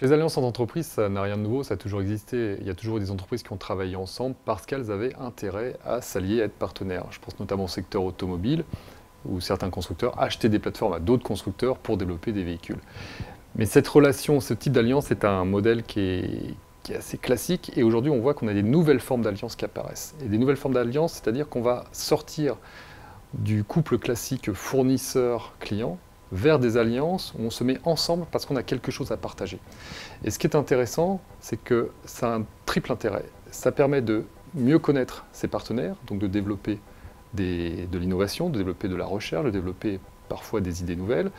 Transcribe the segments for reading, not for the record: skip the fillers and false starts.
Les alliances entre entreprises, ça n'a rien de nouveau, ça a toujours existé. Il y a toujours eu des entreprises qui ont travaillé ensemble parce qu'elles avaient intérêt à s'allier, à être partenaires. Je pense notamment au secteur automobile, où certains constructeurs achetaient des plateformes à d'autres constructeurs pour développer des véhicules. Mais cette relation, ce type d'alliance est un modèle qui est assez classique, et aujourd'hui on voit qu'on a des nouvelles formes d'alliances qui apparaissent. Et des nouvelles formes d'alliances, c'est-à-dire qu'on va sortir du couple classique fournisseur-client vers des alliances où on se met ensemble parce qu'on a quelque chose à partager. Et ce qui est intéressant, c'est que ça a un triple intérêt. Ça permet de mieux connaître ses partenaires, donc de développer de l'innovation, de développer de la recherche, de développer parfois des idées nouvelles.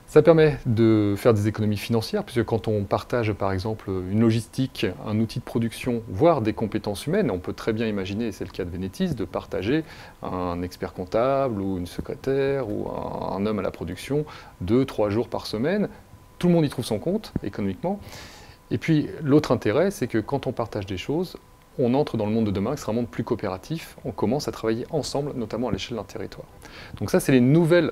Ça permet de faire des économies financières, puisque quand on partage par exemple une logistique, un outil de production, voire des compétences humaines, on peut très bien imaginer, et c'est le cas de Venetis, de partager un expert comptable ou une secrétaire ou un homme à la production 2-3 jours par semaine. Tout le monde y trouve son compte économiquement. Et puis l'autre intérêt, c'est que quand on partage des choses, on entre dans le monde de demain, qui sera un monde plus coopératif, on commence à travailler ensemble, notamment à l'échelle d'un territoire. Donc ça, c'est les nouvelles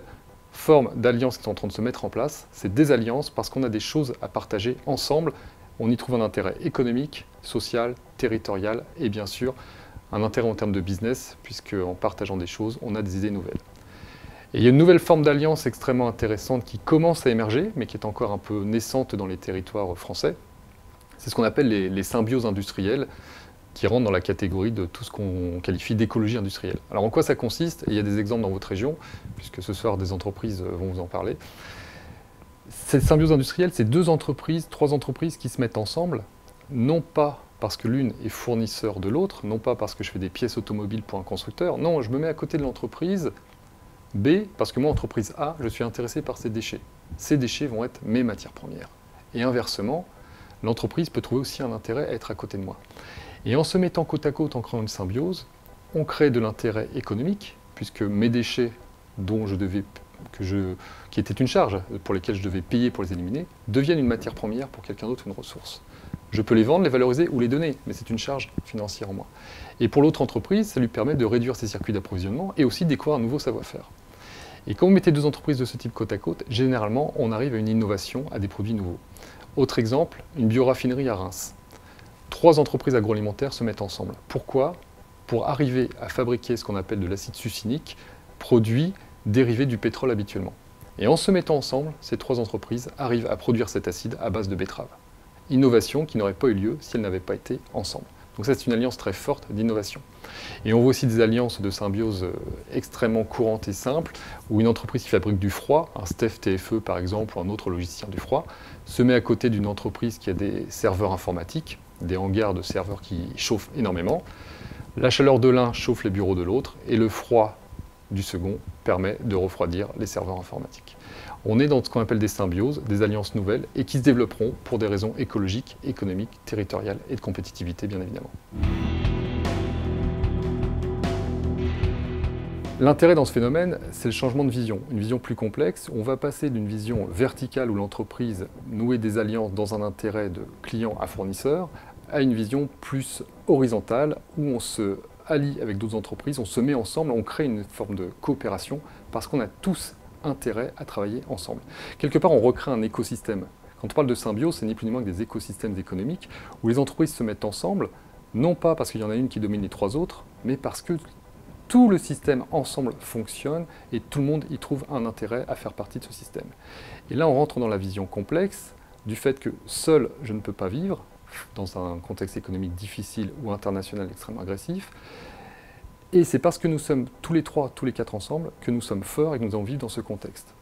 formes d'alliances qui sont en train de se mettre en place. C'est des alliances parce qu'on a des choses à partager ensemble. On y trouve un intérêt économique, social, territorial et bien sûr un intérêt en termes de business, puisque en partageant des choses, on a des idées nouvelles. Et il y a une nouvelle forme d'alliance extrêmement intéressante qui commence à émerger, mais qui est encore un peu naissante dans les territoires français. C'est ce qu'on appelle les symbioses industrielles, qui rentrent dans la catégorie de tout ce qu'on qualifie d'écologie industrielle. Alors en quoi ça consiste? Et il y a des exemples dans votre région, puisque ce soir des entreprises vont vous en parler. Cette symbiose industrielle, c'est 2 entreprises, 3 entreprises qui se mettent ensemble, non pas parce que l'une est fournisseur de l'autre, non pas parce que je fais des pièces automobiles pour un constructeur, non, je me mets à côté de l'entreprise B, parce que moi, entreprise A, je suis intéressé par ces déchets. Ces déchets vont être mes matières premières. Et inversement, l'entreprise peut trouver aussi un intérêt à être à côté de moi. Et en se mettant côte à côte, en créant une symbiose, on crée de l'intérêt économique, puisque mes déchets qui étaient une charge pour lesquels je devais payer pour les éliminer, deviennent une matière première pour quelqu'un d'autre, une ressource. Je peux les vendre, les valoriser ou les donner, mais c'est une charge financière en moins. Et pour l'autre entreprise, ça lui permet de réduire ses circuits d'approvisionnement et aussi de découvrir un nouveau savoir-faire. Et quand vous mettez 2 entreprises de ce type côte à côte, généralement, on arrive à une innovation, à des produits nouveaux. Autre exemple, une bioraffinerie à Reims. 3 entreprises agroalimentaires se mettent ensemble. Pourquoi? Pour arriver à fabriquer ce qu'on appelle de l'acide succinique, produit dérivé du pétrole habituellement. Et en se mettant ensemble, ces 3 entreprises arrivent à produire cet acide à base de betterave. Innovation qui n'aurait pas eu lieu si elles n'avaient pas été ensemble. Donc ça, c'est une alliance très forte d'innovation. Et on voit aussi des alliances de symbiose extrêmement courantes et simples, où une entreprise qui fabrique du froid, un Stef TFE par exemple, ou un autre logicien du froid, se met à côté d'une entreprise qui a des serveurs informatiques, des hangars de serveurs qui chauffent énormément. La chaleur de l'un chauffe les bureaux de l'autre, et le froid du second permet de refroidir les serveurs informatiques. On est dans ce qu'on appelle des symbioses, des alliances nouvelles, et qui se développeront pour des raisons écologiques, économiques, territoriales et de compétitivité, bien évidemment. L'intérêt dans ce phénomène, c'est le changement de vision, une vision plus complexe. On va passer d'une vision verticale où l'entreprise nouait des alliances dans un intérêt de client à fournisseur, à une vision plus horizontale où on se allie avec d'autres entreprises, on se met ensemble, on crée une forme de coopération parce qu'on a tous intérêt à travailler ensemble. Quelque part, on recrée un écosystème. Quand on parle de symbiose, c'est ni plus ni moins que des écosystèmes économiques où les entreprises se mettent ensemble, non pas parce qu'il y en a une qui domine les 3 autres, mais parce que tout le système ensemble fonctionne et tout le monde y trouve un intérêt à faire partie de ce système. Et là, on rentre dans la vision complexe du fait que seul, je ne peux pas vivre dans un contexte économique difficile ou international extrêmement agressif. Et c'est parce que nous sommes tous les 3, tous les 4 ensemble, que nous sommes forts et que nous allons vivre dans ce contexte.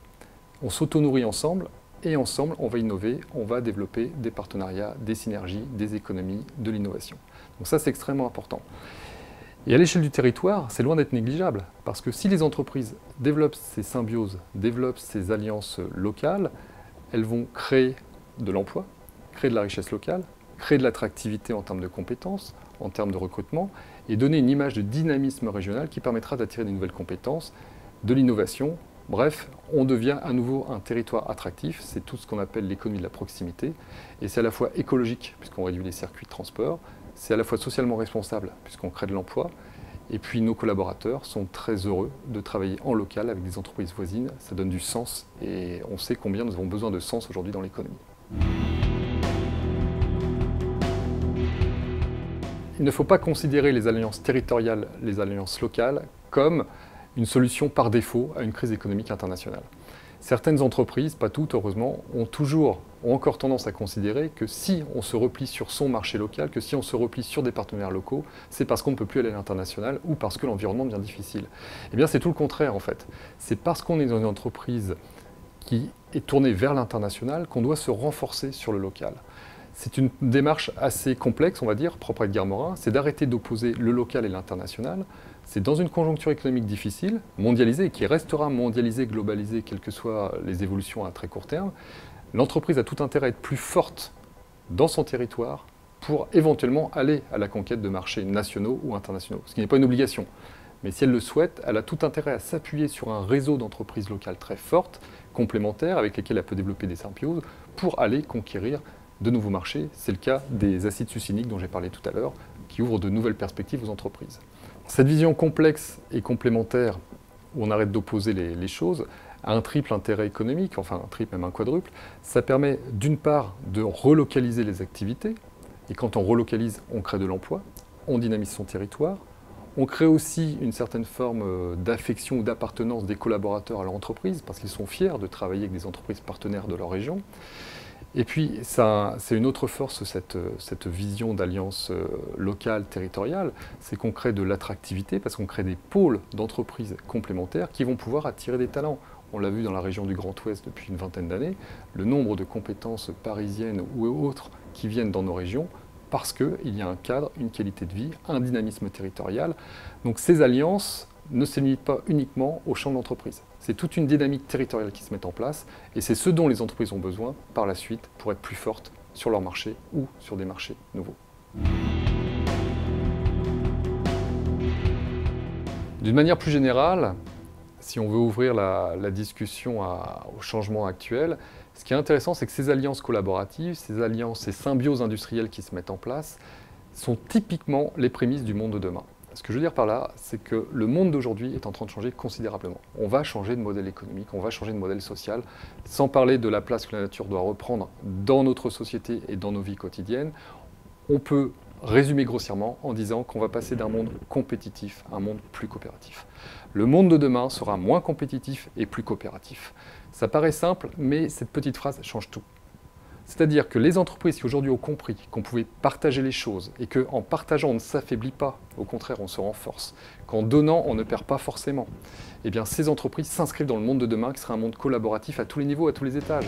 On s'auto-nourrit ensemble, et ensemble, on va innover, on va développer des partenariats, des synergies, des économies, de l'innovation. Donc ça, c'est extrêmement important. Et à l'échelle du territoire, c'est loin d'être négligeable, parce que si les entreprises développent ces symbioses, développent ces alliances locales, elles vont créer de l'emploi, créer de la richesse locale, créer de l'attractivité en termes de compétences, en termes de recrutement, et donner une image de dynamisme régional qui permettra d'attirer des nouvelles compétences, de l'innovation. Bref, on devient à nouveau un territoire attractif, c'est tout ce qu'on appelle l'économie de la proximité, et c'est à la fois écologique, puisqu'on réduit les circuits de transport, c'est à la fois socialement responsable, puisqu'on crée de l'emploi, et puis nos collaborateurs sont très heureux de travailler en local avec des entreprises voisines, ça donne du sens, et on sait combien nous avons besoin de sens aujourd'hui dans l'économie. il ne faut pas considérer les alliances territoriales, les alliances locales, comme une solution par défaut à une crise économique internationale. Certaines entreprises, pas toutes heureusement, ont encore tendance à considérer que si on se replie sur son marché local, que si on se replie sur des partenaires locaux, c'est parce qu'on ne peut plus aller à l'international ou parce que l'environnement devient difficile. Eh bien, c'est tout le contraire en fait. C'est parce qu'on est dans une entreprise qui est tournée vers l'international qu'on doit se renforcer sur le local. C'est une démarche assez complexe, on va dire, propre à Edgar Morin, c'est d'arrêter d'opposer le local et l'international. C'est dans une conjoncture économique difficile, mondialisée, et qui restera mondialisée, globalisée, quelles que soient les évolutions à très court terme, l'entreprise a tout intérêt à être plus forte dans son territoire pour éventuellement aller à la conquête de marchés nationaux ou internationaux, ce qui n'est pas une obligation. Mais si elle le souhaite, elle a tout intérêt à s'appuyer sur un réseau d'entreprises locales très fortes, complémentaires, avec lesquelles elle peut développer des symbioses, pour aller conquérir de nouveaux marchés. C'est le cas des acides succiniques dont j'ai parlé tout à l'heure, qui ouvrent de nouvelles perspectives aux entreprises. Cette vision complexe et complémentaire, où on arrête d'opposer les choses, a un triple intérêt économique, enfin un triple, même un quadruple. Ça permet d'une part de relocaliser les activités, et quand on relocalise, on crée de l'emploi, on dynamise son territoire, on crée aussi une certaine forme d'affection ou d'appartenance des collaborateurs à leur entreprise, parce qu'ils sont fiers de travailler avec des entreprises partenaires de leur région. Et puis, c'est une autre force, cette vision d'alliance locale, territoriale, c'est qu'on crée de l'attractivité, parce qu'on crée des pôles d'entreprises complémentaires qui vont pouvoir attirer des talents. On l'a vu dans la région du Grand Ouest depuis une vingtaine d'années, le nombre de compétences parisiennes ou autres qui viennent dans nos régions, parce qu'il y a un cadre, une qualité de vie, un dynamisme territorial. Donc ces alliances ne se limitent pas uniquement au champ de l'entreprise. C'est toute une dynamique territoriale qui se met en place, et c'est ce dont les entreprises ont besoin par la suite pour être plus fortes sur leur marché ou sur des marchés nouveaux. D'une manière plus générale, si on veut ouvrir la discussion au changement actuel, ce qui est intéressant, c'est que ces alliances collaboratives, ces alliances, ces symbioses industrielles qui se mettent en place, sont typiquement les prémices du monde de demain. Ce que je veux dire par là, c'est que le monde d'aujourd'hui est en train de changer considérablement. On va changer de modèle économique, on va changer de modèle social, sans parler de la place que la nature doit reprendre dans notre société et dans nos vies quotidiennes. On peut résumer grossièrement en disant qu'on va passer d'un monde compétitif à un monde plus coopératif. Le monde de demain sera moins compétitif et plus coopératif. Ça paraît simple, mais cette petite phrase change tout. C'est-à-dire que les entreprises qui aujourd'hui ont compris qu'on pouvait partager les choses et qu'en partageant on ne s'affaiblit pas, au contraire on se renforce, qu'en donnant on ne perd pas forcément, eh bien ces entreprises s'inscrivent dans le monde de demain qui sera un monde collaboratif à tous les niveaux, à tous les étages.